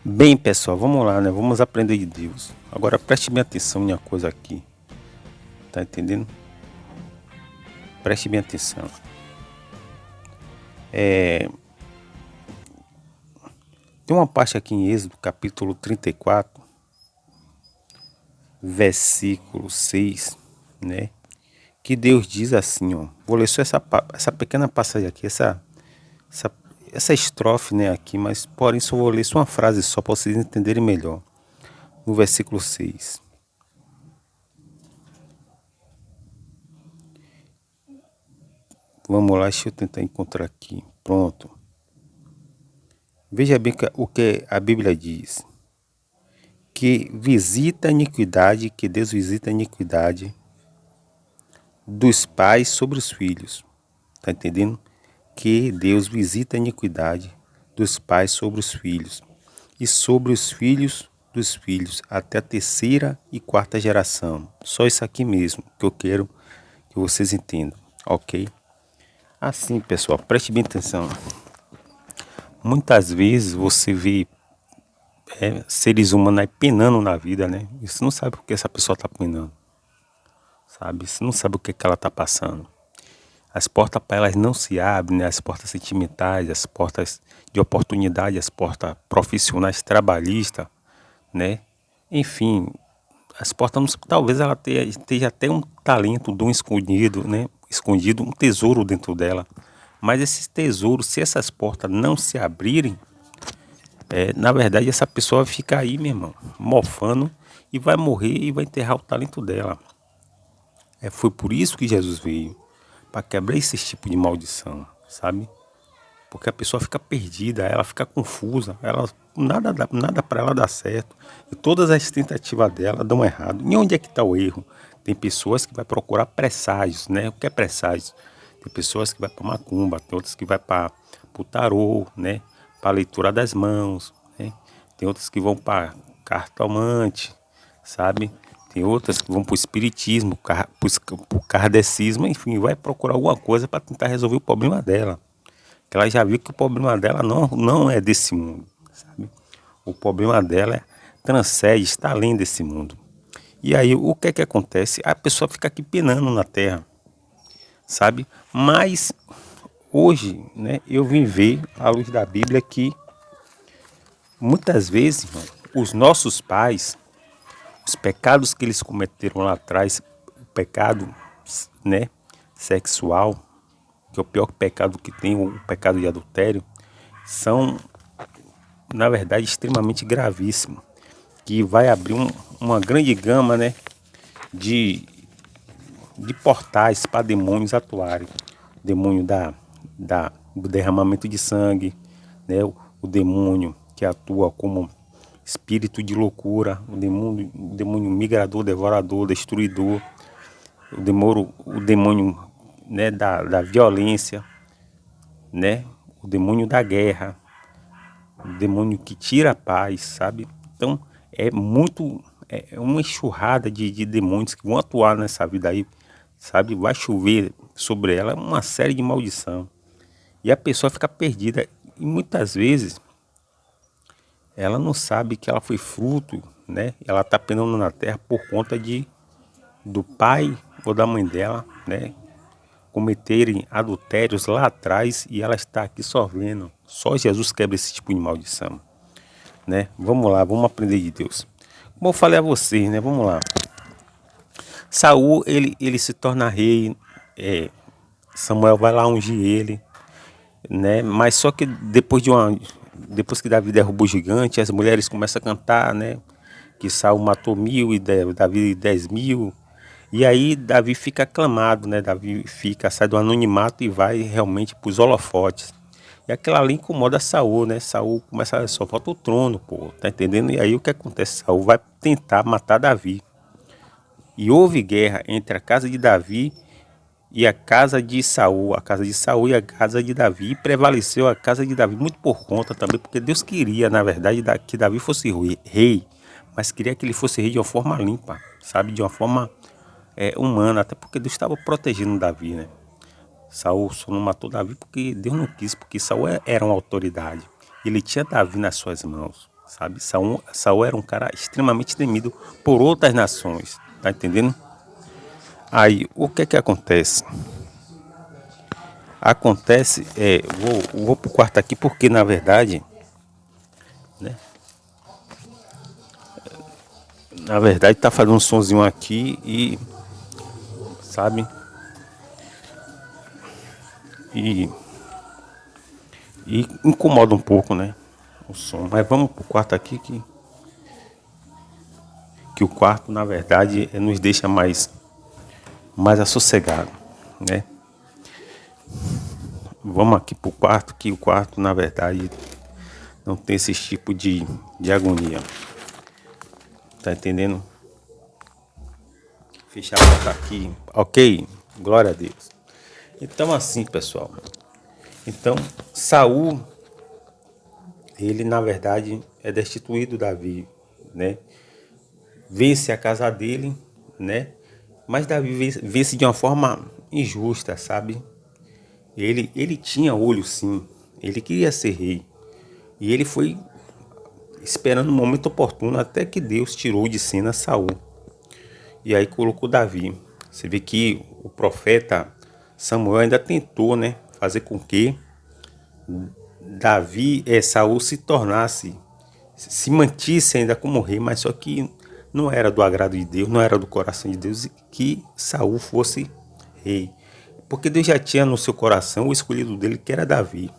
Bem, pessoal, vamos lá, né? Vamos aprender de Deus. Agora preste bem atenção em uma coisa aqui. Tá entendendo? Preste bem atenção. Tem uma parte aqui em Êxodo, capítulo 34, versículo 6, né? Que Deus diz assim, ó. Vou ler só essa pequena passagem aqui, essa, essa estrofe, né, aqui, mas porém só vou ler só uma frase só para vocês entenderem melhor. No versículo 6. Vamos lá, deixa eu tentar encontrar aqui. Pronto. Veja bem o que a Bíblia diz. Que visita a iniquidade, que Deus visita a iniquidade dos pais sobre os filhos. Tá entendendo? Que Deus visita a iniquidade dos pais sobre os filhos e sobre os filhos dos filhos até a terceira e quarta geração. Só isso aqui mesmo que eu quero que vocês entendam, ok? Assim, pessoal, preste bem atenção. Muitas vezes você vê seres humanos aí penando na vida, né? E você não sabe por que essa pessoa tá penando, sabe? Você não sabe o que ela tá passando. As portas para elas não se abrem, né? As portas sentimentais, as portas de oportunidade, as portas profissionais, trabalhistas, né? Enfim, as portas, não, talvez ela esteja até um talento, um dom escondido, né? Escondido, um tesouro dentro dela. Mas esses tesouros, se essas portas não se abrirem, na verdade essa pessoa vai ficar aí, meu irmão, mofando e vai morrer e vai enterrar o talento dela. Foi por isso que Jesus veio, para quebrar esse tipo de maldição, sabe? Porque a pessoa fica perdida, ela fica confusa, ela nada para ela dá certo. E todas as tentativas dela dão errado. E onde é que está o erro? Tem pessoas que vai procurar presságios, né? O que é presságio? Tem pessoas que vai para macumba, tem outras que vai para o tarô, né? Para a leitura das mãos, né? Tem outras que vão para cartomante, sabe? Tem outras que vão para o espiritismo, para o kardecismo, enfim, vai procurar alguma coisa para tentar resolver o problema dela. Que ela já viu que o problema dela não é desse mundo, sabe? O problema dela transcende, está além desse mundo. E aí, o que é que acontece? A pessoa fica aqui penando na terra, sabe? Mas hoje, né, eu vim ver à luz da Bíblia que muitas vezes, irmão, os nossos pais, os pecados que eles cometeram lá atrás, o pecado, né, sexual, que é o pior pecado que tem, o pecado de adultério, são, na verdade, extremamente gravíssimos, que vai abrir uma grande gama, né, de, de portais para demônios atuarem. O demônio do derramamento de sangue, né, o demônio que atua como espírito de loucura, o demônio migrador, devorador, destruidor, o demônio, né, da violência, né, o demônio da guerra, o demônio que tira a paz, sabe? Então é uma enxurrada de demônios que vão atuar nessa vida aí, sabe? Vai chover sobre ela uma série de maldição. E a pessoa fica perdida. E muitas vezes ela não sabe que ela foi fruto, né? Ela está penando na terra por conta do pai ou da mãe dela, né? Cometerem adultérios lá atrás e ela está aqui sofrendo. Só Jesus quebra esse tipo de maldição, né? Vamos lá, vamos aprender de Deus. Como eu falei a vocês, né? Vamos lá. Saul, ele se torna rei, Samuel vai lá ungir ele, né? Mas só que depois que Davi derrubou o gigante, as mulheres começam a cantar, né? Que Saul matou 1.000 e Davi 10.000. E aí Davi fica aclamado, né? Davi sai do anonimato e vai realmente para os holofotes. E aquilo ali incomoda Saul, né? Saul começa, só falta o trono, pô, tá entendendo? E aí o que acontece? Saul vai tentar matar Davi. E houve guerra entre a casa de Davi e a casa de Saul, a casa de Saul e a casa de Davi. E prevaleceu a casa de Davi, muito por conta também, porque Deus queria, na verdade, que Davi fosse rei, mas queria que ele fosse rei de uma forma limpa, sabe? De uma forma humana, até porque Deus estava protegendo Davi, né? Saul só não matou Davi porque Deus não quis, porque Saul era uma autoridade. Ele tinha Davi nas suas mãos, sabe? Saul era um cara extremamente temido por outras nações, tá entendendo? Aí, o que é que acontece? Acontece, vou pro quarto aqui porque, na verdade, né? Na verdade, tá fazendo um sonzinho aqui e, sabe? E, e incomoda um pouco, né? O som. Mas vamos pro quarto aqui que o quarto, na verdade, nos deixa mais assossegado, né? Vamos aqui pro quarto, que o quarto, na verdade, não tem esse tipo de agonia. Tá entendendo? Fechar a porta aqui. Ok? Glória a Deus. Então, assim, pessoal. Então, Saul, ele, na verdade, é destituído Davi, né? Vence a casa dele, né? Mas Davi vence de uma forma injusta, sabe? Ele tinha olho, sim. Ele queria ser rei. E ele foi esperando o momento oportuno até que Deus tirou de cena Saul. E aí colocou Davi. Você vê que o profeta Samuel ainda tentou, né, fazer com que Saul se tornasse, se mantisse ainda como rei, mas só que não era do agrado de Deus, não era do coração de Deus que Saul fosse rei. Porque Deus já tinha no seu coração o escolhido dele, que era Davi,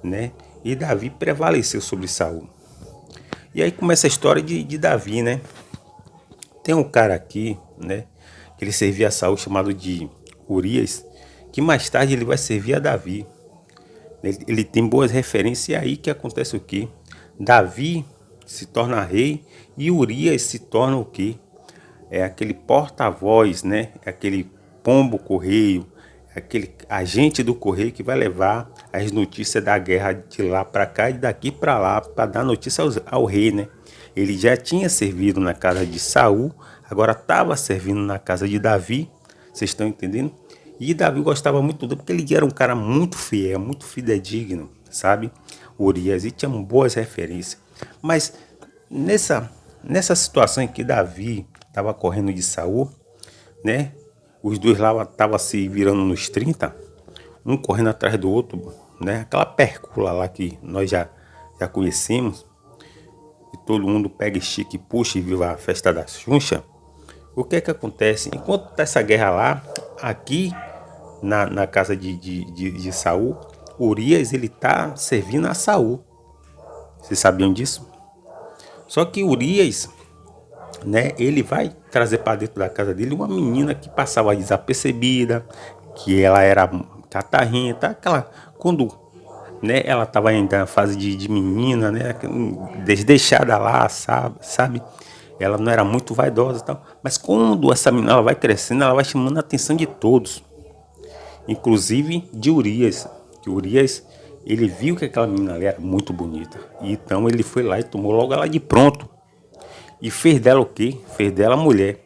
né? E Davi prevaleceu sobre Saul. E aí começa a história de Davi, né? Tem um cara aqui, né? Que ele servia a Saul, chamado de Urias, que mais tarde ele vai servir a Davi. Ele tem boas referências, e aí que acontece o quê? Davi se torna rei e Urias se torna o quê? É aquele porta-voz, né? É aquele pombo correio, é aquele agente do correio que vai levar as notícias da guerra de lá para cá e daqui para lá para dar notícia ao rei, né? Ele já tinha servido na casa de Saul, agora estava servindo na casa de Davi. Vocês estão entendendo? E Davi gostava muito dele porque ele era um cara muito fiel, muito fidedigno, sabe? Urias, e tinha boas referências. Mas nessa situação em que Davi estava correndo de Saul, né? Os dois lá estavam se virando nos 30, um correndo atrás do outro, né? Aquela percula lá que nós já conhecemos, e todo mundo pega, estica e puxa e viva a festa da Xuxa. O que é que acontece? Enquanto tá essa guerra lá, aqui na casa de Saul, Urias ele tá servindo a Saul. Vocês sabiam disso? Só que Urias, né, ele vai trazer para dentro da casa dele uma menina que passava desapercebida, que ela era catarrenta, aquela quando, né, ela estava ainda na fase de menina, né, deixada lá, sabe? Ela não era muito vaidosa e tal, mas quando essa menina ela vai crescendo, ela vai chamando a atenção de todos, inclusive de Urias. Que Urias, ele viu que aquela menina ali era muito bonita, e então ele foi lá e tomou logo ela de pronto. E fez dela o quê? Fez dela mulher.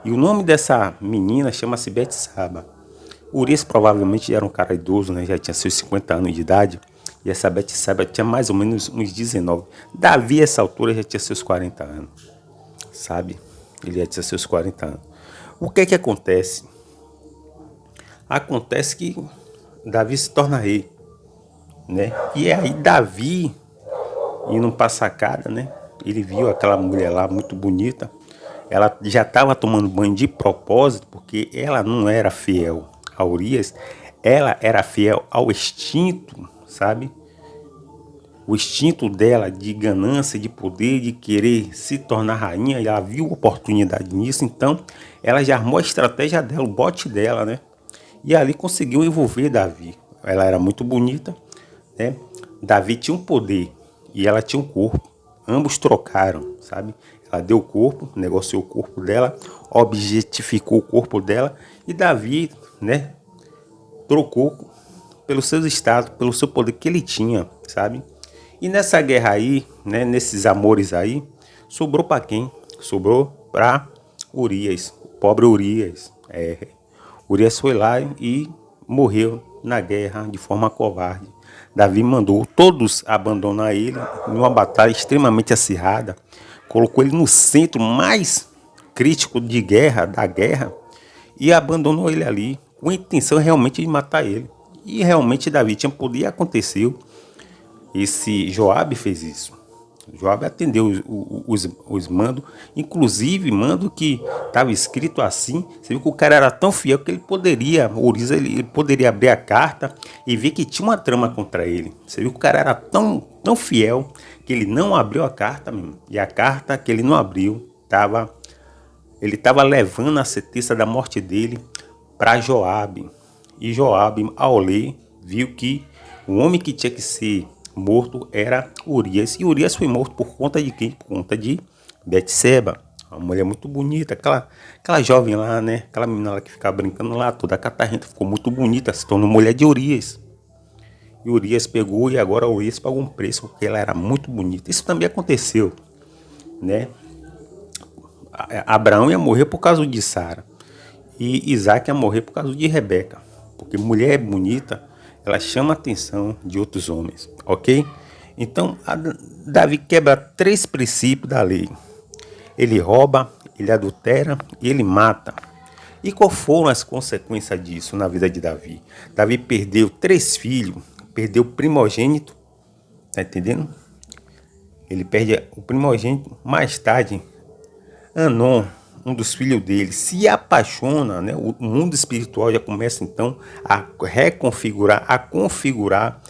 E o nome dessa menina chama-se Betsaba. Urias provavelmente era um cara idoso, né? Já tinha seus 50 anos de idade. E essa Betsaba tinha mais ou menos uns 19. Davi, essa altura, já tinha seus 40 anos. Sabe? Ele já tinha seus 40 anos. O que é que acontece? Acontece que Davi se torna rei, né? E aí Davi, indo pra sacada, né? Ele viu aquela mulher lá muito bonita. Ela já estava tomando banho de propósito, porque ela não era fiel a Urias, ela era fiel ao instinto, sabe? O instinto dela de ganância, de poder, de querer se tornar rainha, e ela viu oportunidade nisso, então ela já armou a estratégia dela, o bote dela, né? E ali conseguiu envolver Davi. Ela era muito bonita, né? Davi tinha um poder e ela tinha um corpo. Ambos trocaram, sabe? Ela deu o corpo, negociou o corpo dela, objetificou o corpo dela e Davi, né, trocou pelos seus status, pelo seu poder que ele tinha, sabe? E nessa guerra aí, né, nesses amores aí, sobrou para quem? Sobrou para Urias, o pobre Urias. Urias foi lá e morreu na guerra de forma covarde. Davi mandou todos abandonar ele numa batalha extremamente acirrada, colocou ele no centro mais crítico de guerra, da guerra, e abandonou ele ali, com a intenção realmente de matar ele. E realmente Davi tinha poder e aconteceu. Esse Joabe fez isso. Joabe atendeu os mandos, inclusive mando que estava escrito assim. Você viu que o cara era tão fiel que ele poderia, Urias, ele poderia abrir a carta e ver que tinha uma trama contra ele. Você viu que o cara era tão fiel que ele não abriu a carta mesmo. E a carta que ele não abriu ele estava levando a certeza da morte dele para Joabe. E Joabe, ao ler, viu que o homem que tinha que ser morto era Urias. E Urias foi morto por conta de quem? Por conta de Betseba. Uma mulher muito bonita, aquela jovem lá, né? Aquela menina lá que ficava brincando lá, toda catarrenta, ficou muito bonita, se tornou mulher de Urias. E Urias pegou e agora Urias pagou um preço porque ela era muito bonita. Isso também aconteceu, né? Abraão ia morrer por causa de Sara. E Isaac ia morrer por causa de Rebeca. Porque mulher bonita, ela chama a atenção de outros homens, ok? Então, Davi quebra 3 princípios da lei. Ele rouba, ele adultera e ele mata. E quais foram as consequências disso na vida de Davi? Davi perdeu 3 filhos, perdeu o primogênito, tá entendendo? Ele perde o primogênito, mais tarde Anon, um dos filhos dele, se apaixona, né? O mundo espiritual já começa então a reconfigurar, a configurar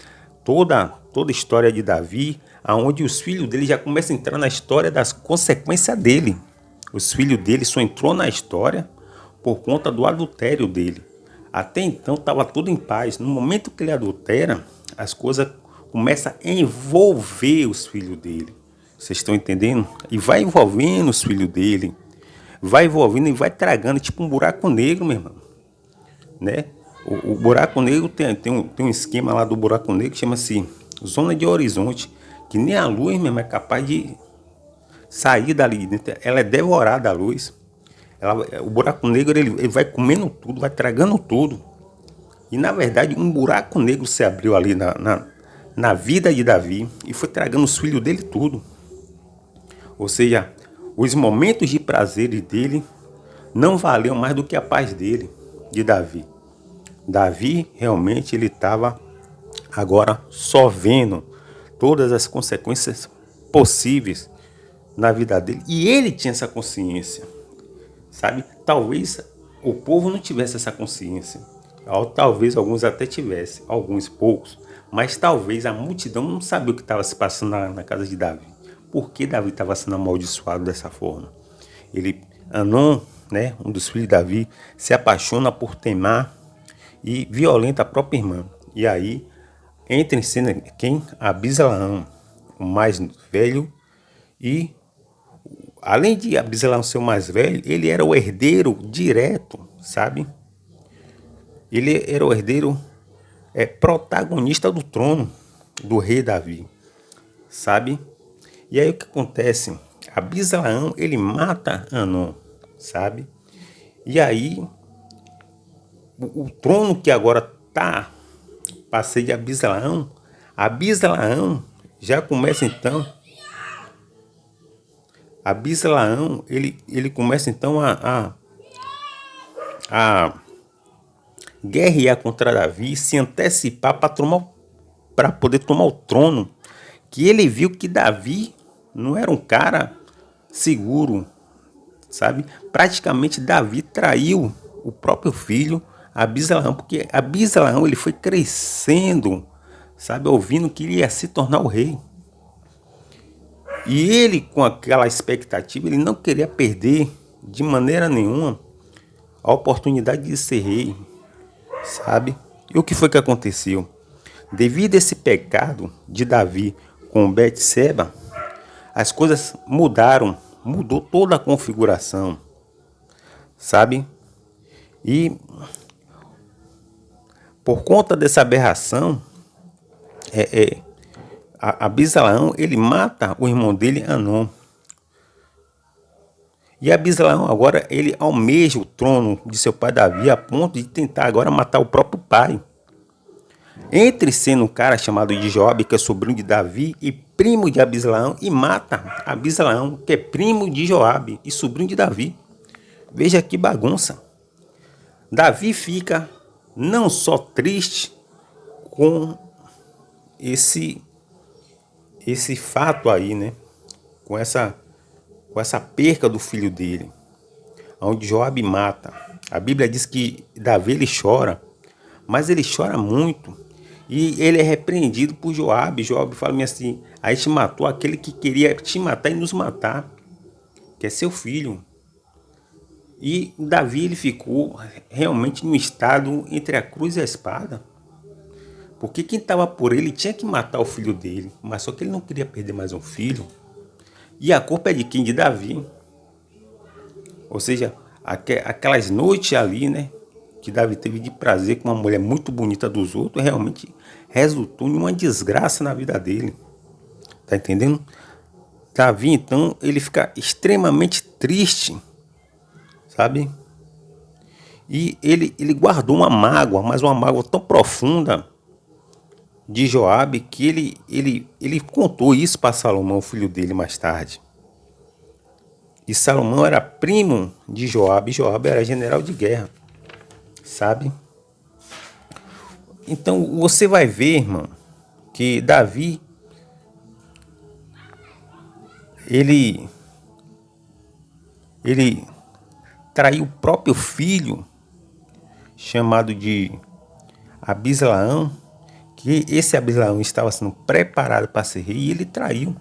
toda a história de Davi, aonde os filhos dele já começam a entrar na história das consequências dele. Os filhos dele só entrou na história por conta do adultério dele. Até então estava tudo em paz. No momento que ele adultera, as coisas começam a envolver os filhos dele. Vocês estão entendendo? E vai envolvendo os filhos dele. Vai envolvendo e vai tragando, tipo um buraco negro, meu irmão. Né? O buraco negro tem um esquema lá do buraco negro que chama-se zona de horizonte, que nem a luz mesmo é capaz de sair dali. Ela é devorada a luz. O buraco negro ele vai comendo tudo, vai tragando tudo. E na verdade um buraco negro se abriu ali na vida de Davi e foi tragando os filhos dele tudo. Ou seja, os momentos de prazer dele não valiam mais do que a paz dele, de Davi. Davi realmente ele estava agora só vendo todas as consequências possíveis na vida dele. E ele tinha essa consciência, sabe? Talvez o povo não tivesse essa consciência. Ou talvez alguns até tivessem, alguns poucos. Mas talvez a multidão não sabia o que estava se passando na casa de Davi. Por que Davi estava sendo amaldiçoado dessa forma? Anon, né, um dos filhos de Davi, se apaixona por Temar e violenta a própria irmã. E aí entra em cena quem? Abisalaão, o mais velho. E além de Abisalaão ser o mais velho, ele era o herdeiro direto, sabe? Ele era o herdeiro protagonista do trono do rei Davi, sabe? E aí o que acontece? Abisalaão, ele mata Anon, sabe? E aí o trono que agora tá passei de Abisalaão já começa então. Abisalaão, ele começa então a guerrear contra Davi, se antecipar para poder tomar o trono, que ele viu que Davi não era um cara seguro, sabe? Praticamente Davi traiu o próprio filho Abisalaão, porque Abisalaão ele foi crescendo, sabe? Ouvindo que ele ia se tornar o rei. E ele, com aquela expectativa, ele não queria perder de maneira nenhuma a oportunidade de ser rei, sabe? E o que foi que aconteceu? Devido a esse pecado de Davi com Betseba, as coisas mudou toda a configuração, sabe? E por conta dessa aberração, Abisalaão, ele mata o irmão dele, Anon. E Abisalaão agora, ele almeja o trono de seu pai Davi a ponto de tentar agora matar o próprio pai. entre sendo um cara chamado de Joabe, que é sobrinho de Davi e primo de Abisalaão, e mata Abisalaão, que é primo de Joabe e sobrinho de Davi. Veja que bagunça. Davi fica não só triste com esse fato aí, né? Com essa perca do filho dele, onde Joabe mata. A Bíblia diz que Davi ele chora, mas ele chora muito. E ele é repreendido por Joabe. Joabe fala assim: a gente matou aquele que queria te matar e nos matar, que é seu filho. E Davi ele ficou realmente no estado entre a cruz e a espada. Porque quem estava por ele tinha que matar o filho dele, mas só que ele não queria perder mais um filho. E a culpa é de quem? De Davi. Ou seja, aquelas noites ali, né, que Davi teve de prazer com uma mulher muito bonita dos outros, realmente resultou em uma desgraça na vida dele. Tá entendendo? Davi, então, ele fica extremamente triste, sabe? E ele guardou uma mágoa, mas uma mágoa tão profunda de Joabe que ele contou isso para Salomão, filho dele, mais tarde. E Salomão era primo de Joabe, e Joabe era general de guerra, sabe? Então você vai ver, irmão, que Davi, ele traiu o próprio filho, chamado de Abisalaão, que esse Abisalaão estava sendo preparado para ser rei, e ele traiu.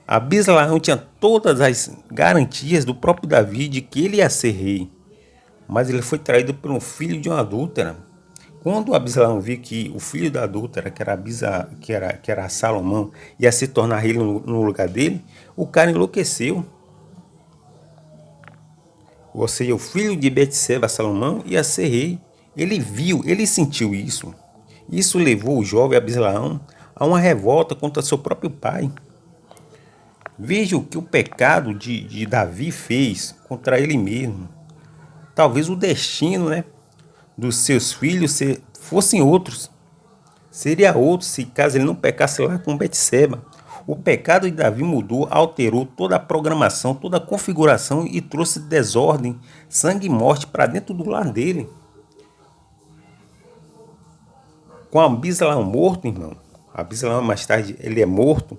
Abisalaão tinha todas as garantias do próprio Davi de que ele ia ser rei, mas ele foi traído por um filho de uma adúltera. Quando Abisalaão viu que o filho da adúltera, que era Salomão, ia se tornar rei no lugar dele, o cara enlouqueceu. Ou seja, o filho de Betseba, Salomão, ia ser rei. Ele viu, ele sentiu isso. Isso levou o jovem Abisalaão a uma revolta contra seu próprio pai. Veja o que o pecado de Davi fez contra ele mesmo. Talvez o destino, né, dos seus filhos fossem outros. Seria outro se caso ele não pecasse lá com Betseba. O pecado de Davi mudou, alterou toda a programação, toda a configuração e trouxe desordem, sangue e morte para dentro do lar dele. Com Abisalaão morto, irmão, Abisalaão mais tarde ele é morto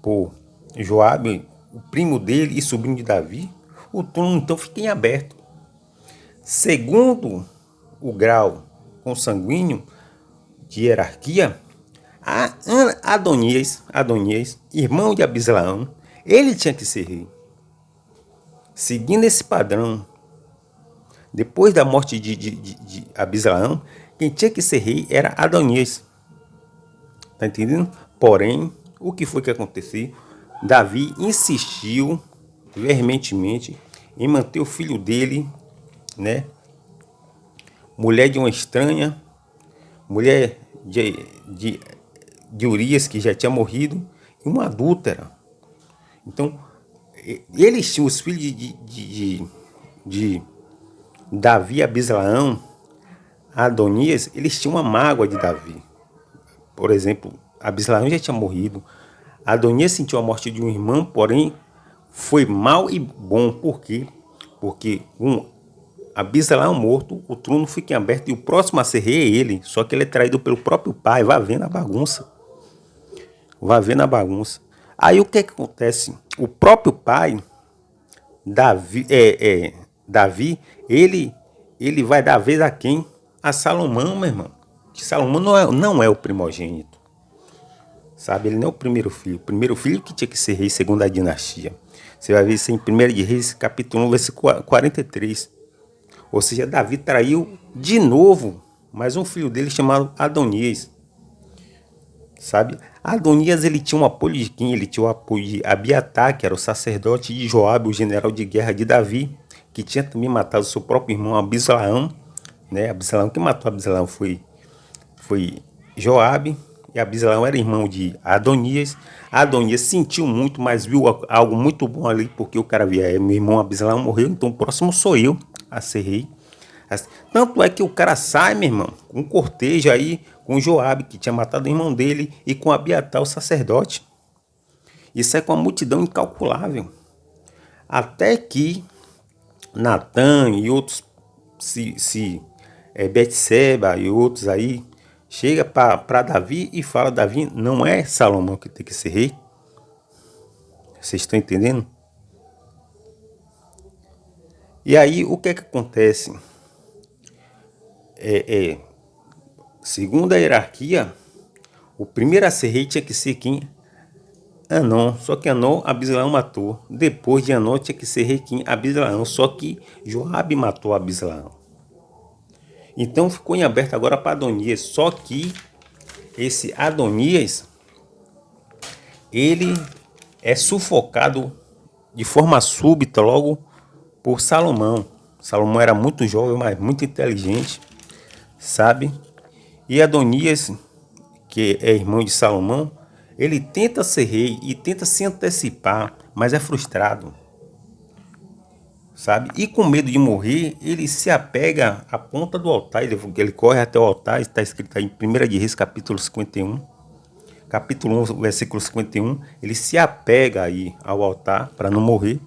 por Joabe, o primo dele e sobrinho de Davi. O trono então fica em aberto. Segundo o grau consanguíneo de hierarquia, Adonias, irmão de Abisalaão, ele tinha que ser rei. Seguindo esse padrão, depois da morte de Abisalaão, quem tinha que ser rei era Adonias. Tá entendendo? Porém, o que foi que aconteceu? Davi insistiu veementemente em manter o filho dele, né, mulher de uma estranha, mulher de Urias, que já tinha morrido, e uma adúltera. Então, eles tinham os filhos de Davi e Abisalaão, Adonias, eles tinham uma mágoa de Davi. Por exemplo, Abisalaão já tinha morrido. Adonias sentiu a morte de um irmão, porém foi mal e bom. Por quê? Porque Abisalaão morto, o trono fica em aberto e o próximo a ser rei é ele. Só que ele é traído pelo próprio pai. Vá vendo a bagunça. Vá vendo a bagunça. Aí o que acontece? O próprio pai, Davi, ele vai dar vez a quem? A Salomão, meu irmão. Que Salomão não é o primogênito. Sabe, ele não é o primeiro filho. O primeiro filho que tinha que ser rei segundo a dinastia. Você vai ver isso em 1 de Reis, capítulo 1, versículo 43. Ou seja, Davi traiu de novo mais um filho dele chamado Adonias. Sabe? Adonias, ele tinha um apoio de quem? Ele tinha o apoio de Abiatar, que era o sacerdote, de Joabe, o general de guerra de Davi, que tinha também matado seu próprio irmão Abisalaão. Né? Abisalaão, quem matou Abisalaão foi Joabe. E Abisalaão era irmão de Adonias. Adonias sentiu muito, mas viu algo muito bom ali, porque o cara via, meu irmão Abisalaão morreu, então o próximo sou eu a ser rei. Tanto é que o cara sai, meu irmão, com um cortejo aí, com Joabe, que tinha matado o irmão dele, e com Abiatar, o sacerdote. Isso é com uma multidão incalculável. Até que Natan e outros, Betseba e outros aí, chega para Davi e fala: Davi, não é Salomão que tem que ser rei. Vocês estão entendendo? E aí, o que é que acontece? Segundo a hierarquia, o primeiro a ser rei tinha que ser quem? Anon. Só que Anon, Abisalaão matou. Depois de Anon, tinha que ser rei quem? Abisalaão. Só que Joabe matou Abisalaão. Então ficou em aberto agora para Adonias. Só que esse Adonias, ele é sufocado de forma súbita logo por Salomão. Salomão era muito jovem, mas muito inteligente, sabe? E Adonias, que é irmão de Salomão, ele tenta ser rei e tenta se antecipar, mas é frustrado, sabe? E com medo de morrer, ele se apega à ponta do altar, ele corre até o altar, está escrito aí em 1 de Reis, capítulo 51. Capítulo 1, versículo 51, ele se apega aí ao altar para não morrer.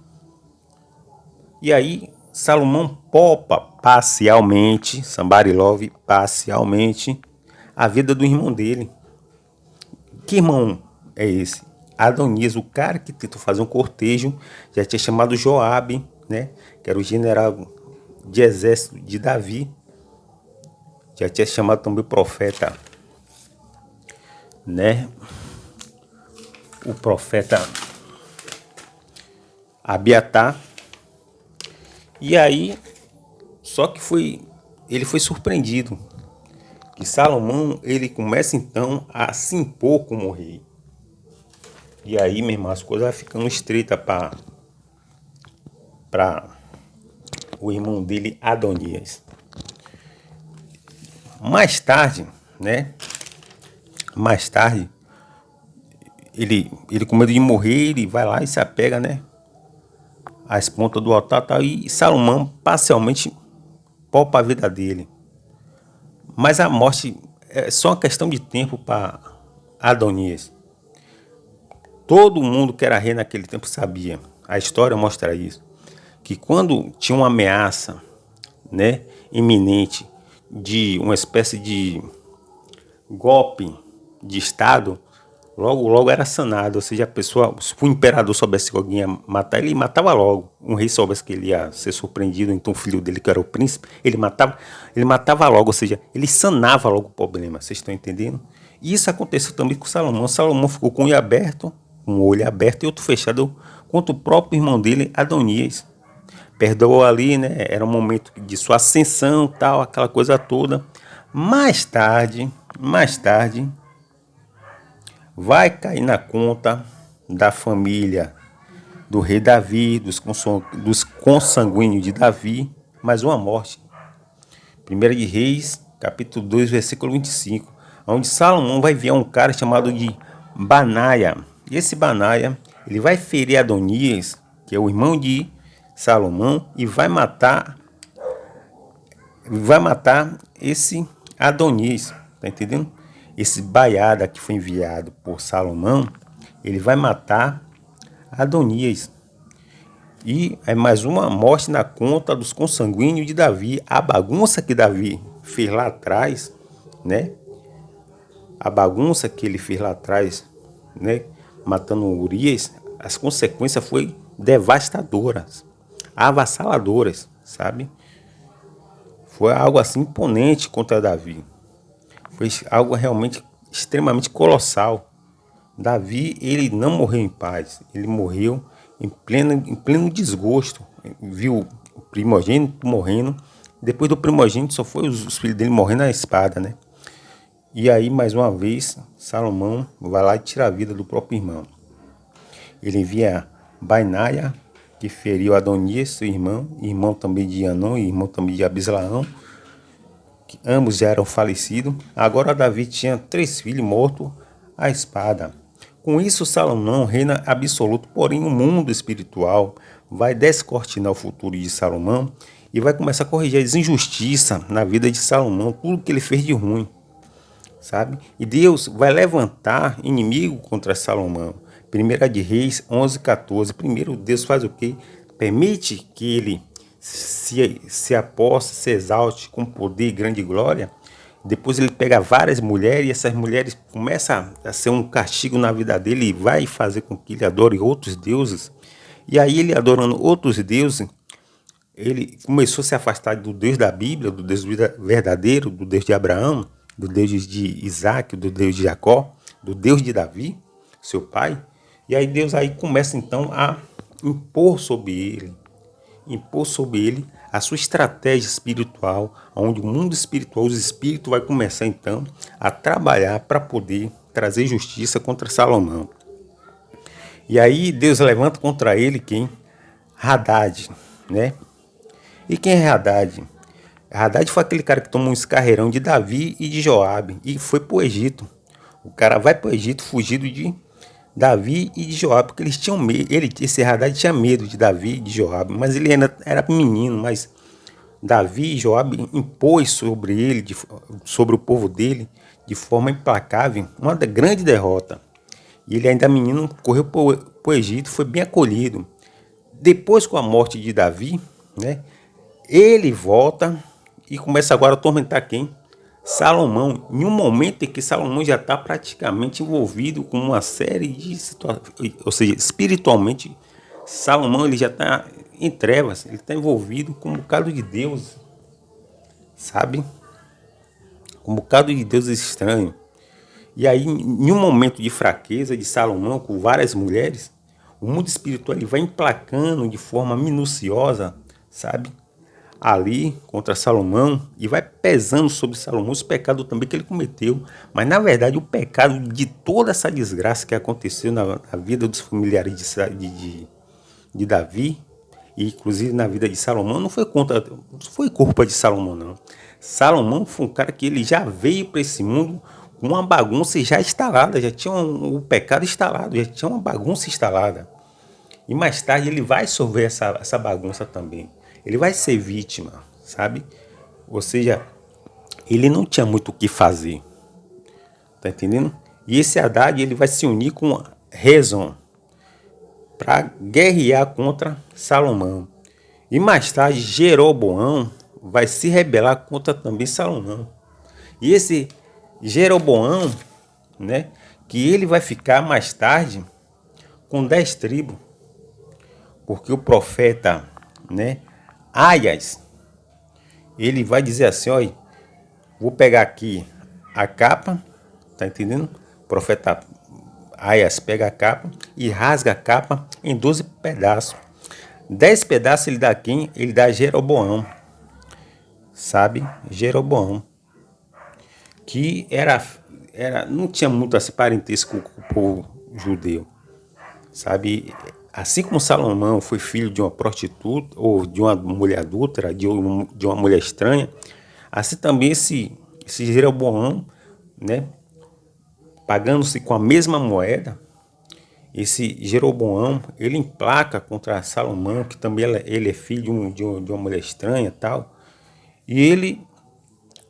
E aí Salomão poupa parcialmente, somebody love, parcialmente, a vida do irmão dele. Que irmão é esse? Adonias, o cara que tentou fazer um cortejo, já tinha chamado Joabe, né? Que era o general de exército de Davi. Já tinha chamado também o profeta, né? O profeta Abiatar. E aí, só que ele foi surpreendido. Que Salomão, ele começa então a se impor como rei. E aí, meu irmão, as coisas vão ficando estreitas para o irmão dele, Adonias. Mais tarde, né? Mais tarde, ele com medo de morrer, ele vai lá e se apega, né? Às pontas do altar, tal, e Salomão parcialmente poupa a vida dele. Mas a morte é só uma questão de tempo para Adonias. Todo mundo que era rei naquele tempo sabia. A história mostra isso. Que quando tinha uma ameaça, né, iminente de uma espécie de golpe de Estado, logo era sanado. Ou seja, a pessoa, se o imperador soubesse que alguém ia matar, ele matava logo. Um rei soubesse que ele ia ser surpreendido, então o filho dele, que era o príncipe, ele matava logo. Ou seja, ele sanava logo o problema. Vocês estão entendendo? E isso aconteceu também com Salomão. Salomão ficou com um olho aberto e outro fechado contra o próprio irmão dele, Adonias. Perdoou ali, né? Era um momento de sua ascensão, tal, aquela coisa toda. Mais tarde, vai cair na conta da família do rei Davi, dos consanguíneos de Davi, mais uma morte. 1 de Reis, capítulo 2, versículo 25, onde Salomão vai enviar um cara chamado de Banaia. E esse Banaia, ele vai ferir Adonias, que é o irmão de Salomão, e vai matar esse Adonias, tá entendendo? Esse Baiada que foi enviado por Salomão, ele vai matar Adonias. E é mais uma morte na conta dos consanguíneos de Davi. A bagunça que Davi fez lá atrás, né? A bagunça que ele fez lá atrás, né? Matando Urias, as consequências foram devastadoras, avassaladoras, sabe? Foi algo assim imponente contra Davi. Foi algo realmente extremamente colossal. Davi, ele não morreu em paz. Ele morreu em pleno desgosto. Viu o primogênito morrendo. Depois do primogênito só foi os filhos dele morrendo na espada, né? E aí, mais uma vez, Salomão vai lá e tira a vida do próprio irmão. Ele envia Bainaia, que feriu Adonias, seu irmão também de Anon, irmão também de Abisalaão, que ambos já eram falecidos. Agora Davi tinha 3 filhos mortos à espada. Com isso, Salomão reina absoluto, porém o mundo espiritual vai descortinar o futuro de Salomão e vai começar a corrigir as injustiças na vida de Salomão, tudo que ele fez de ruim, sabe? E Deus vai levantar inimigo contra Salomão. 1 de Reis 11:14. Primeiro, Deus faz o quê? Permite que ele se aposte, se exalte com poder e grande glória. Depois ele pega várias mulheres e essas mulheres começam a ser um castigo na vida dele e vai fazer com que ele adore outros deuses. E aí ele adorando outros deuses, ele começou a se afastar do Deus da Bíblia, do Deus verdadeiro, do Deus de Abraão, do Deus de Isaac, do Deus de Jacó, do Deus de Davi, seu pai. E aí Deus aí começa então a impor sobre ele a sua estratégia espiritual, onde o mundo espiritual, os espíritos vai começar então a trabalhar para poder trazer justiça contra Salomão. E aí Deus levanta contra ele quem? Hadad, né? E quem é Hadad? Hadad foi aquele cara que tomou um escarreirão de Davi e de Joabe e foi para o Egito. O cara vai para o Egito fugido de Davi e de Joabe, porque eles tinham medo. Esse Hadad tinha medo de Davi e de Joabe, mas ele ainda era menino. Mas Davi e Joabe impôs sobre ele, sobre o povo dele, de forma implacável, uma grande derrota. E ele ainda menino correu para o Egito, foi bem acolhido. Depois, com a morte de Davi, né, ele volta e começa agora a atormentar quem? Salomão, em um momento em que Salomão já está praticamente envolvido com uma série de situações, ou seja, espiritualmente, Salomão ele já está em trevas, ele está envolvido com um bocado de Deus, sabe? Com um bocado de Deus estranho. E aí, em um momento de fraqueza de Salomão, com várias mulheres, o mundo espiritual ele vai emplacando de forma minuciosa, sabe? Ali contra Salomão e vai pesando sobre Salomão os pecados também que ele cometeu. Mas na verdade o pecado de toda essa desgraça que aconteceu na vida dos familiares de Davi e inclusive na vida de Salomão não foi culpa de Salomão não. Salomão foi um cara que ele já veio para esse mundo com uma bagunça já instalada, já tinha o pecado instalado, já tinha uma bagunça instalada. E mais tarde ele vai sofrer essa bagunça também. Ele vai ser vítima, sabe? Ou seja, ele não tinha muito o que fazer. Tá entendendo? E esse Haddad ele vai se unir com Rezon para guerrear contra Salomão. E mais tarde Jeroboão vai se rebelar contra também Salomão. E esse Jeroboão, né, que ele vai ficar mais tarde com 10 tribos. Porque o profeta, né, Aias, ele vai dizer assim, olha, vou pegar aqui a capa, tá entendendo? O profeta Aias pega a capa e rasga a capa em 12 pedaços. 10 pedaços ele dá a quem? Ele dá a Jeroboão, sabe? Jeroboão, que não tinha muito esse parentesco com o povo judeu, sabe? Assim como Salomão foi filho de uma prostituta ou de uma mulher adúltera, de uma mulher estranha, assim também esse Jeroboão, né, pagando-se com a mesma moeda, esse Jeroboão, ele emplaca contra Salomão, que também ele é filho de uma mulher estranha e tal, e ele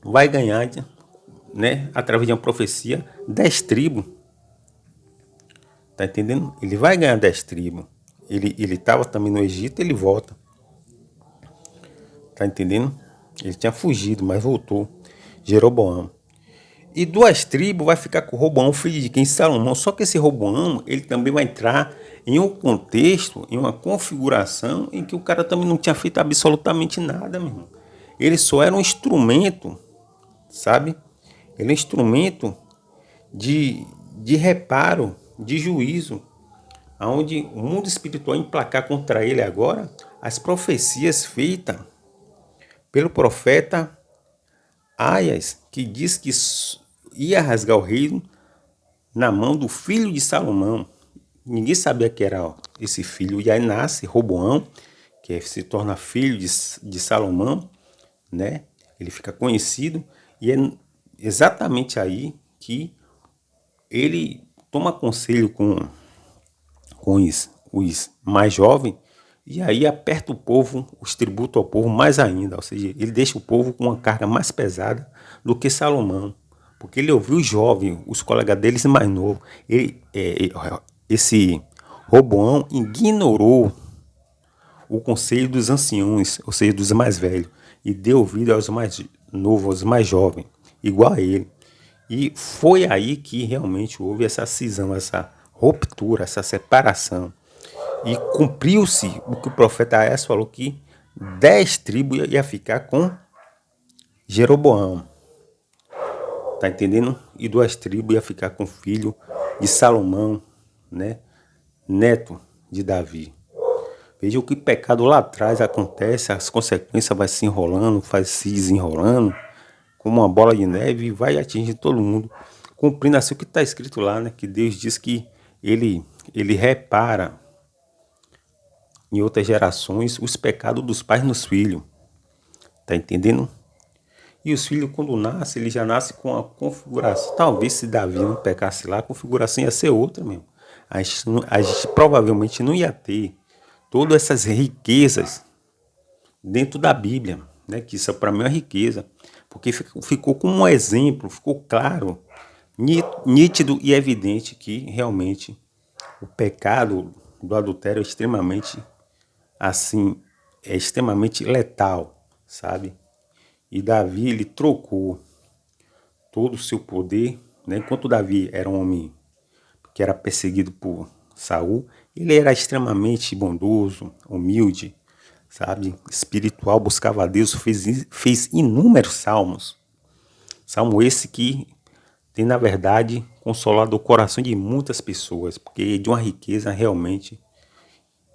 vai ganhar, né, através de uma profecia, 10 tribos. Tá entendendo? Ele vai ganhar 10 tribos. Ele estava também no Egito, ele volta. Tá entendendo? Ele tinha fugido, mas voltou. Jeroboão. E 2 tribos vai ficar com Roboão, filho de quem? Salomão. Só que esse Roboão, ele também vai entrar em um contexto, em uma configuração em que o cara também não tinha feito absolutamente nada, meu irmão. Ele só era um instrumento, sabe? Ele é um instrumento de reparo, de juízo, onde o mundo espiritual emplacar contra ele agora as profecias feitas pelo profeta Aias, que diz que ia rasgar o reino na mão do filho de Salomão. Ninguém sabia que era esse filho. E aí nasce Roboão, que se torna filho de Salomão, né? Ele fica conhecido e é exatamente aí que ele toma conselho com os mais jovens E aí aperta o povo, os tributos ao povo mais ainda, ou seja, ele deixa o povo com uma carga mais pesada do que Salomão, porque ele ouviu os jovens, os colegas deles mais novos. Esse Roboão ignorou o conselho dos anciões, ou seja, dos mais velhos, e deu ouvido aos mais novos, aos mais jovens, igual a ele. E foi aí que realmente houve essa cisão, essa ruptura, essa separação. E cumpriu-se o que o profeta Aías falou, que 10 tribos ia ficar com Jeroboão. Tá entendendo? E 2 tribos ia ficar com o filho de Salomão, né? Neto de Davi. Veja o que pecado lá atrás acontece, as consequências vai se enrolando, vai se desenrolando, como uma bola de neve e vai atingir todo mundo. Cumprindo assim o que está escrito lá, né? Que Deus diz que ele repara em outras gerações os pecados dos pais nos filhos. Tá entendendo? E os filhos, quando nascem, ele já nasce com a configuração. Talvez se Davi não pecasse lá, a configuração ia ser outra mesmo. A gente provavelmente não ia ter todas essas riquezas dentro da Bíblia, né? Que isso para mim é uma riqueza, porque ficou como um exemplo, ficou claro, nítido e evidente que realmente o pecado do adultério é extremamente assim, é extremamente letal, sabe? E Davi, ele trocou todo o seu poder, né? Enquanto Davi era um homem que era perseguido por Saul, ele era extremamente bondoso, humilde, sabe? Espiritual, buscava a Deus, fez inúmeros salmos. Salmo esse que tem, na verdade, consolado o coração de muitas pessoas, porque é de uma riqueza realmente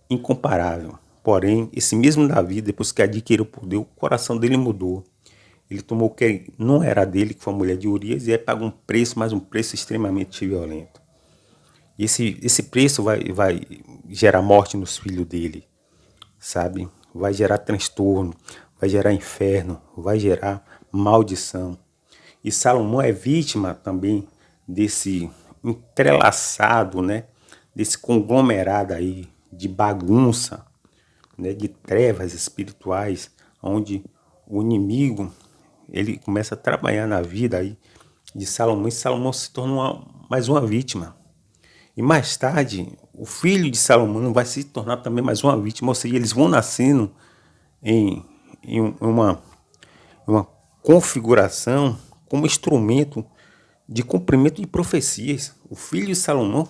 incomparável. Porém, esse mesmo Davi, depois que adquiriu o poder, o coração dele mudou. Ele tomou o que não era dele, que foi a mulher de Urias, e aí pagou um preço, mas um preço extremamente violento. E esse preço vai gerar morte nos filhos dele, sabe? Vai gerar transtorno, vai gerar inferno, vai gerar maldição. E Salomão é vítima também desse entrelaçado, né? Desse conglomerado aí de bagunça, né? De trevas espirituais, onde o inimigo ele começa a trabalhar na vida aí de Salomão, e Salomão se torna mais uma vítima. E mais tarde, o filho de Salomão vai se tornar também mais uma vítima, ou seja, eles vão nascendo em uma configuração como instrumento de cumprimento de profecias. O filho de Salomão,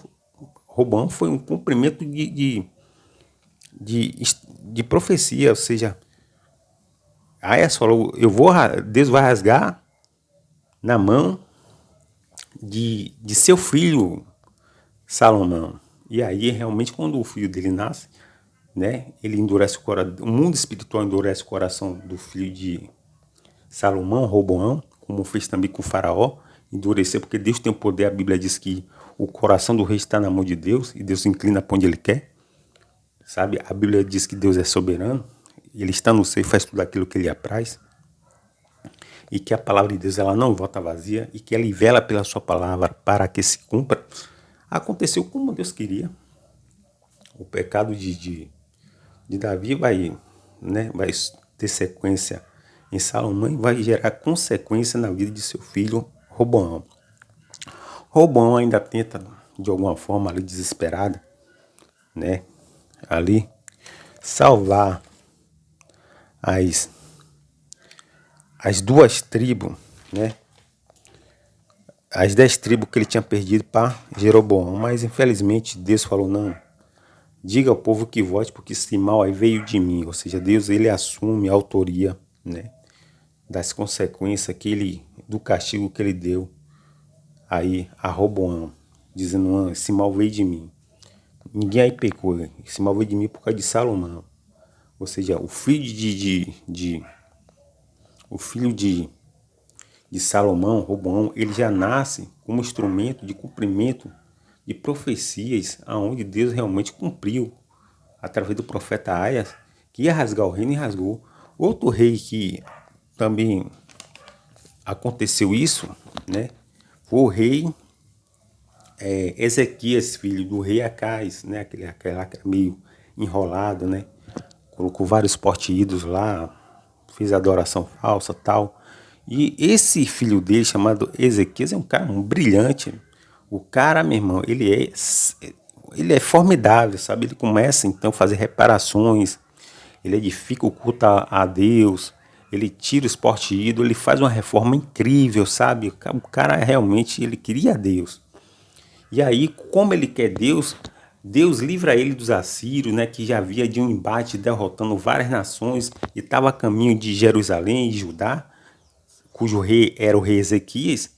Roboão, foi um cumprimento de profecia, ou seja, Aias falou, Deus vai rasgar na mão de seu filho Salomão. E aí, realmente, quando o filho dele nasce, né, ele endurece o coração, o mundo espiritual endurece o coração do filho de Salomão, Roboão, como fez também com o faraó, endurecer, porque Deus tem o poder, a Bíblia diz que o coração do rei está na mão de Deus, e Deus inclina para onde ele quer, sabe? A Bíblia diz que Deus é soberano, ele está no céu e faz tudo aquilo que ele apraz, e que a palavra de Deus ela não volta vazia, e que ele vela pela sua palavra para que se cumpra. Aconteceu como Deus queria. O pecado de Davi vai ter sequência em Salomão e vai gerar consequência na vida de seu filho Roboão. Roboão ainda tenta, de alguma forma, ali desesperada, né, ali, salvar as 2 tribos, né, as 10 tribos que ele tinha perdido para Jeroboão, mas infelizmente Deus falou, não, diga ao povo que vote, porque esse mal aí veio de mim. Ou seja, Deus ele assume a autoria, né, das consequências do castigo que ele deu aí a Roboão, dizendo, esse mal veio de mim. Ninguém aí pecou, esse mal veio de mim por causa de Salomão. Ou seja, o filho de Salomão, Roboão, ele já nasce como instrumento de cumprimento de profecias aonde Deus realmente cumpriu através do profeta Aias, que ia rasgar o reino e rasgou. Outro rei que também aconteceu isso, né, foi o rei Ezequias, filho do rei Acais, né, aquele meio enrolado, né, colocou vários porte-ídolos lá, fez adoração falsa tal. E esse filho dele, chamado Ezequias, é um cara brilhante. O cara, meu irmão, ele é formidável, sabe? Ele começa então a fazer reparações, ele edifica o culto a Deus, ele tira o esporte ídolo, ele faz uma reforma incrível, sabe? O cara realmente, ele queria Deus. E aí, como ele quer Deus, Deus livra ele dos assírios, né, que já havia de um embate derrotando várias nações e estava a caminho de Jerusalém e Judá, cujo rei era o rei Ezequias,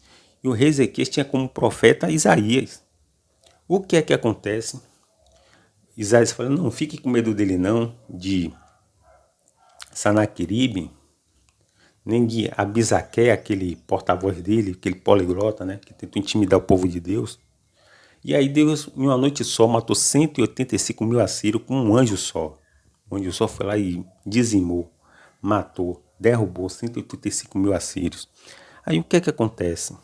e o rei Ezequias tinha como profeta Isaías. O que é que acontece? Isaías fala, não fique com medo dele não, de Sanaqueribe, nem de Abisaque, aquele porta-voz dele, aquele poliglota, né, que tentou intimidar o povo de Deus. E aí Deus, em uma noite só, matou 185 mil assírios com um anjo só. O anjo só foi lá e dizimou, matou, derrubou 185 mil assírios. Aí o que é que acontece?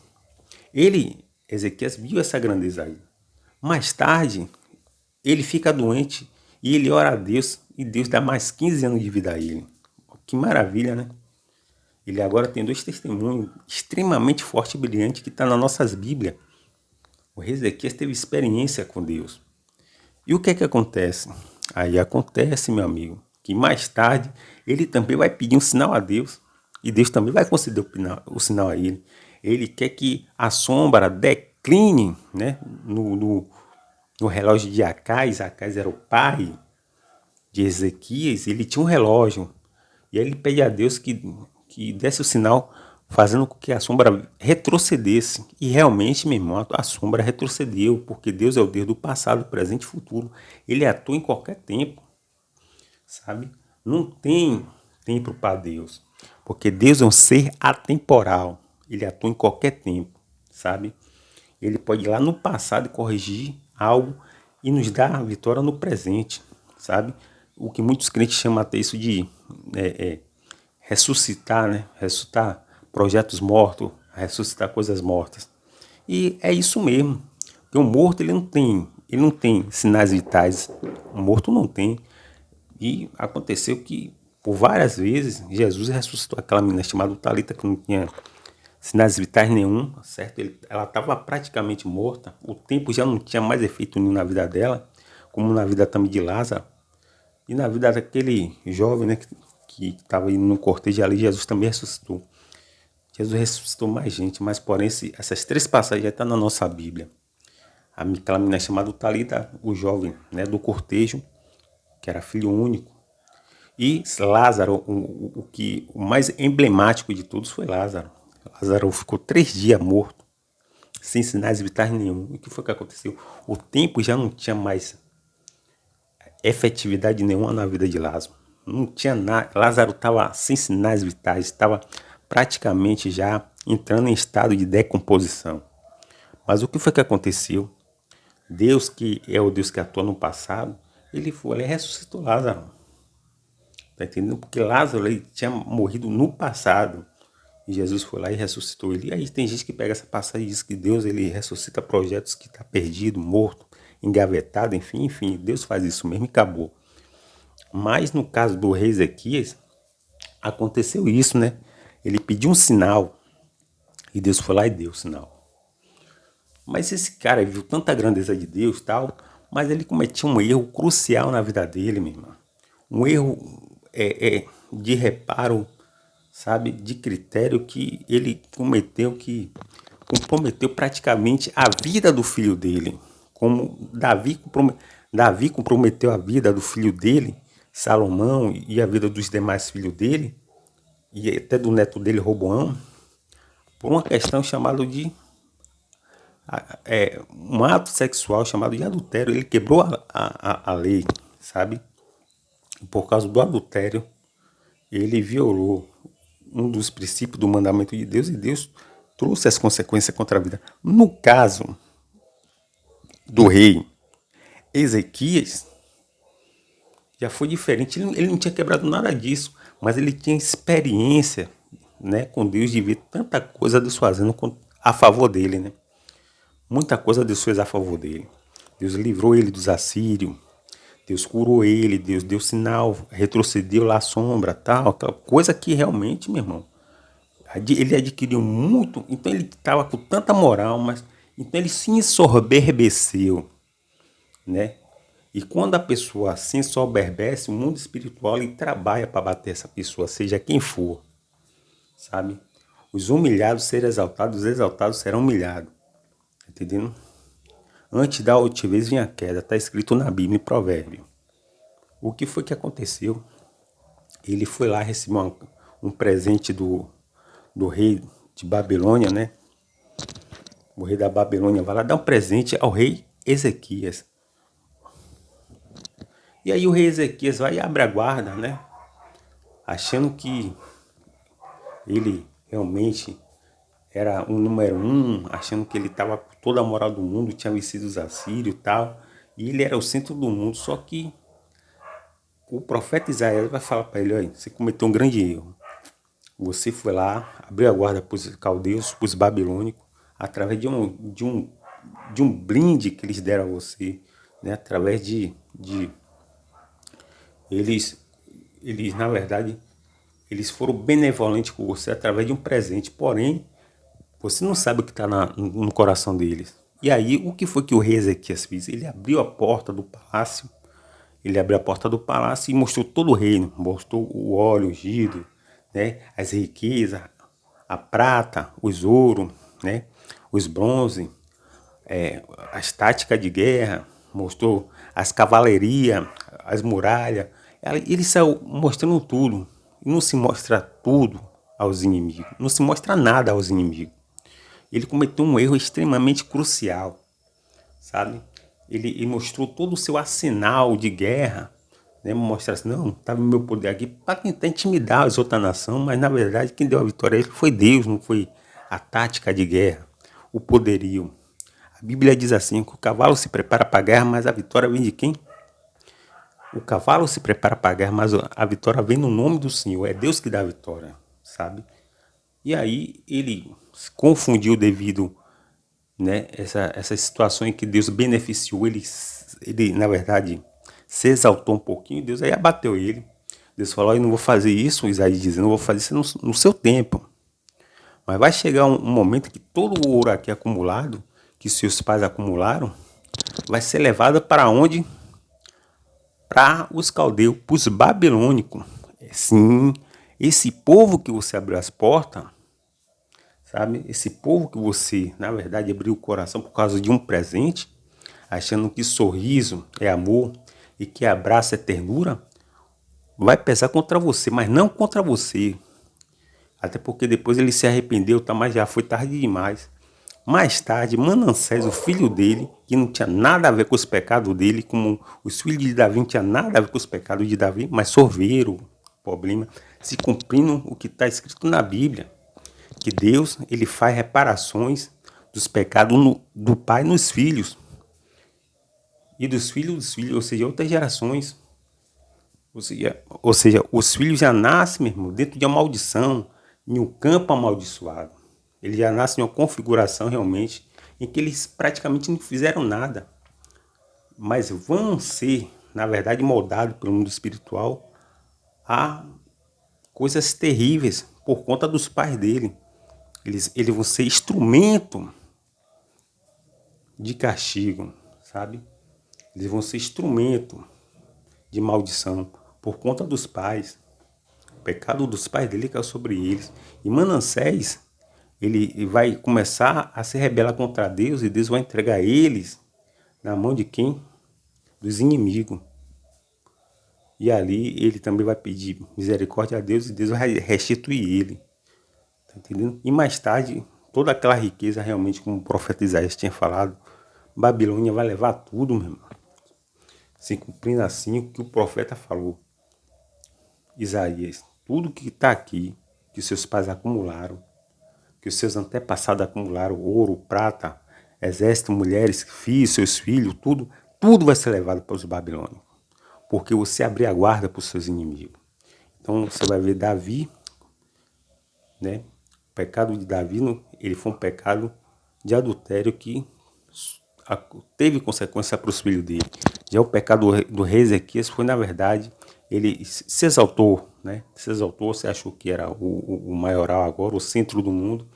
Ezequias, viu essa grandeza aí. Mais tarde, ele fica doente e ele ora a Deus e Deus dá mais 15 anos de vida a ele. Que maravilha, né? Ele agora tem 2 testemunhos extremamente fortes e brilhantes que estão nas nossas Bíblias. O rei Ezequias teve experiência com Deus. E o que é que acontece? Aí acontece, meu amigo, que mais tarde ele também vai pedir um sinal a Deus. E Deus também vai conceder o sinal a ele. Ele quer que a sombra decline, né, no relógio de Acais. Acais era o pai de Ezequias. Ele tinha um relógio. E aí ele pede a Deus que desse o sinal, fazendo com que a sombra retrocedesse. E realmente, meu irmão, a sombra retrocedeu, porque Deus é o Deus do passado, presente e futuro. Ele atua em qualquer tempo, sabe? Não tem tempo para Deus, porque Deus é um ser atemporal. Ele atua em qualquer tempo, sabe? Ele pode ir lá no passado e corrigir algo e nos dar a vitória no presente, sabe? O que muitos crentes chamam até isso de ressuscitar, né? Ressuscitar projetos mortos, ressuscitar coisas mortas. E é isso mesmo. Porque o morto ele não tem sinais vitais. O morto não tem. E aconteceu que por várias vezes Jesus ressuscitou aquela menina chamada Talita que não tinha sinais vitais nenhum, certo? Ela estava praticamente morta. O tempo já não tinha mais efeito nenhum na vida dela, como na vida também de Lázaro. E na vida daquele jovem, né, que estava indo no cortejo ali, Jesus também ressuscitou. Jesus ressuscitou mais gente, mas porém essas 3 passagens já estão na nossa Bíblia. Aquela menina chamada Talita, o jovem, né, do cortejo, que era filho único. E Lázaro, o mais emblemático de todos foi Lázaro. Lázaro ficou 3 dias morto, sem sinais vitais nenhum. O que foi que aconteceu? O tempo já não tinha mais efetividade nenhuma na vida de Lázaro. Não tinha nada. Lázaro estava sem sinais vitais, estava praticamente já entrando em estado de decomposição. Mas o que foi que aconteceu? Deus, que é o Deus que atua no passado, ele foi, ele ressuscitou Lázaro. Tá entendendo? Porque Lázaro ele tinha morrido no passado. E Jesus foi lá e ressuscitou ele. E aí tem gente que pega essa passagem e diz que Deus ele ressuscita projetos que está perdido, morto, engavetado, enfim. Deus faz isso mesmo e acabou. Mas no caso do rei Ezequias, aconteceu isso, né? Ele pediu um sinal e Deus foi lá e deu o sinal. Mas esse cara viu tanta grandeza de Deus e tal, mas ele cometia um erro crucial na vida dele, meu irmão. Um erro de reparo, sabe, de critério que ele cometeu, que comprometeu praticamente a vida do filho dele. Como Davi comprometeu a vida do filho dele, Salomão, e a vida dos demais filhos dele, e até do neto dele, Roboão, por uma questão chamada de um ato sexual chamado de adultério. Ele quebrou a lei, sabe? Por causa do adultério, ele violou um dos princípios do mandamento de Deus e Deus trouxe as consequências contra a vida. No caso do rei Ezequias, já foi diferente. Ele não tinha quebrado nada disso, mas ele tinha experiência, né, com Deus, de ver tanta coisa Deus fazendo a favor dele, né? Muita coisa Deus fez a favor dele. Deus livrou ele dos assírios. Deus curou ele, Deus deu sinal, retrocedeu lá a sombra, tal, aquela coisa que realmente, meu irmão, ele adquiriu muito, então ele estava com tanta moral, mas então ele se ensoberbeceu, né? E quando a pessoa se ensoberbece, o mundo espiritual ele trabalha para bater essa pessoa, seja quem for, sabe? Os humilhados serão exaltados, os exaltados serão humilhados, tá entendendo? Antes da altivez vem a queda, está escrito na Bíblia, em Provérbio. O que foi que aconteceu? Ele foi lá receber um presente do rei de Babilônia, né? O rei da Babilônia vai lá dar um presente ao rei Ezequias. E aí o rei Ezequias vai e abre a guarda, né? Achando que ele realmente era um número um, achando que ele estava com toda a moral do mundo, tinha vencido os assírios e tal. E ele era o centro do mundo, só que o profeta Isaías vai falar para ele, olha, você cometeu um grande erro. Você foi lá, abriu a guarda para os caldeus, para os babilônicos, através de um brinde que eles deram a você, né? Através de eles, na verdade, eles foram benevolentes com você através de um presente, porém, você não sabe o que está no coração deles. E aí, o que foi que o rei Ezequias fez? Ele abriu a porta do palácio, e mostrou todo o reino, mostrou o óleo ungido, né? As riquezas, a prata, os ouro, né? Os bronze, as táticas de guerra, mostrou as cavalarias, as muralhas. Ele saiu mostrando tudo. E não se mostra tudo aos inimigos, não se mostra nada aos inimigos. Ele cometeu um erro extremamente crucial, sabe? Ele mostrou todo o seu arsenal de guerra, né? Mostrar assim, não, estava no meu poder aqui para tentar intimidar as outras nações, mas na verdade quem deu a vitória a ele foi Deus, não foi a tática de guerra, o poderio. A Bíblia diz assim, que o cavalo se prepara para a guerra, mas a vitória vem de quem? O cavalo se prepara para a guerra, mas a vitória vem no nome do Senhor, é Deus que dá a vitória, sabe? E aí ele se confundiu devido, né, essas situações que Deus beneficiou, ele na verdade se exaltou um pouquinho, Deus aí abateu ele. Deus falou, eu não vou fazer isso, Isaías dizendo, não vou fazer isso no seu tempo. Mas vai chegar um momento que todo o ouro aqui acumulado, que seus pais acumularam, vai ser levado para onde? Para os caldeus, para os babilônicos. Sim, esse povo que você abriu as portas, sabe? Esse povo que você, na verdade, abriu o coração por causa de um presente, achando que sorriso é amor e que abraço é ternura, vai pesar contra você, mas não contra você. Até porque depois ele se arrependeu, tá? Mas já foi tarde demais. Mais tarde, Manassés, o filho dele, que não tinha nada a ver com os pecados dele, como os filhos de Davi não tinha nada a ver com os pecados de Davi, mas sorveram o problema, se cumprindo o que está escrito na Bíblia, que Deus ele faz reparações dos pecados do pai nos filhos, e dos filhos, ou seja, outras gerações. Ou seja, os filhos já nascem, meu irmão, dentro de uma maldição, em um campo amaldiçoado. Eles já nascem em uma configuração realmente em que eles praticamente não fizeram nada, mas vão ser, na verdade, moldados pelo mundo espiritual a coisas terríveis por conta dos pais dele. Eles vão ser instrumento de castigo, sabe? Eles vão ser instrumento de maldição por conta dos pais. O pecado dos pais dele caiu sobre eles. E Manassés, ele vai começar a se rebelar contra Deus e Deus vai entregar eles na mão de quem? Dos inimigos. E ali ele também vai pedir misericórdia a Deus e Deus vai restituir ele. Tá entendendo? E mais tarde, toda aquela riqueza realmente, como o profeta Isaías tinha falado, Babilônia vai levar tudo, meu irmão. Se cumprindo assim o que o profeta falou. Isaías, tudo que está aqui, que seus pais acumularam, que os seus antepassados acumularam, ouro, prata, exército, mulheres, filhos, seus filhos, tudo vai ser levado para os babilônios. Porque você abriu a guarda para os seus inimigos. Então você vai ver Davi, né? O pecado de Davi, ele foi um pecado de adultério que teve consequência para os filhos dele. Já o pecado do rei Ezequias foi, na verdade, ele se exaltou, né? Se exaltou, se achou que era o maioral agora, o centro do mundo.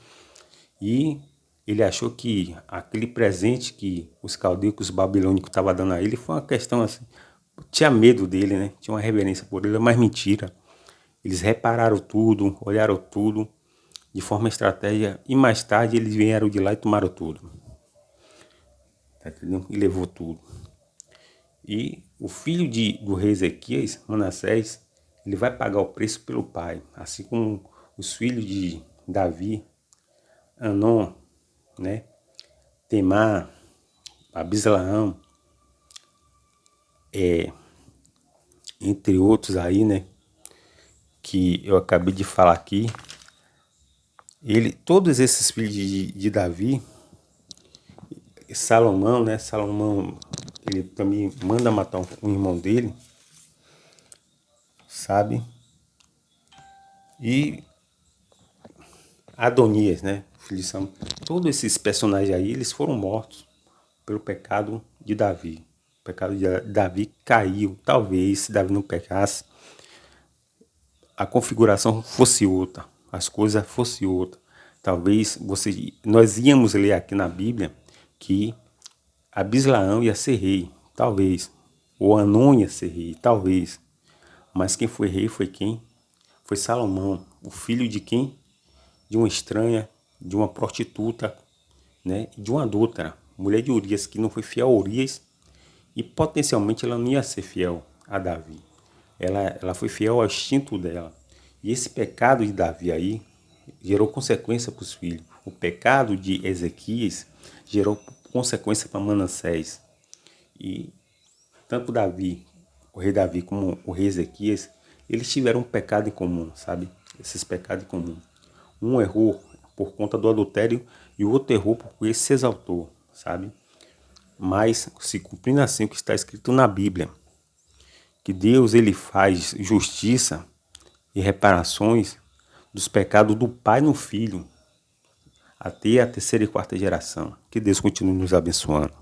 E ele achou que aquele presente que os caldeus, os babilônicos estavam dando a ele foi uma questão assim, tinha medo dele, né? Tinha uma reverência por ele, mas mentira. Eles repararam tudo, olharam tudo de forma estratégica e mais tarde eles vieram de lá e tomaram tudo. Tá entendendo? E levou tudo. E o filho do rei Ezequias, Manassés, ele vai pagar o preço pelo pai, assim como os filhos de Davi, Anon, né? Temar, Abislaão, entre outros aí, né? Que eu acabei de falar aqui. Todos esses filhos de Davi, Salomão, né? Salomão, ele também manda matar um irmão dele, sabe? E Adonias, né? Filho de Salomão. Todos esses personagens aí, eles foram mortos pelo pecado de Davi. O pecado de Davi caiu. Talvez, se Davi não pecasse, a configuração fosse outra, as coisas fossem outra. Talvez nós íamos ler aqui na Bíblia que Abislaão ia ser rei, talvez. Ou Anon ia ser rei, talvez. Mas quem foi rei foi quem? Foi Salomão, o filho de quem? De uma estranha, de uma prostituta, né? De uma adúltera, mulher de Urias, que não foi fiel a Urias e potencialmente ela não ia ser fiel a Davi. Ela foi fiel ao instinto dela. E esse pecado de Davi aí gerou consequência para os filhos. O pecado de Ezequias gerou consequência para Manassés. E tanto Davi, o rei Davi, como o rei Ezequias, eles tiveram um pecado em comum, sabe? Esses pecados em comum. Um errou por conta do adultério e o outro errou porque se exaltou, sabe? Mas se cumprindo assim o que está escrito na Bíblia, que Deus ele faz justiça e reparações dos pecados do pai no filho, até a terceira e quarta geração. Que Deus continue nos abençoando.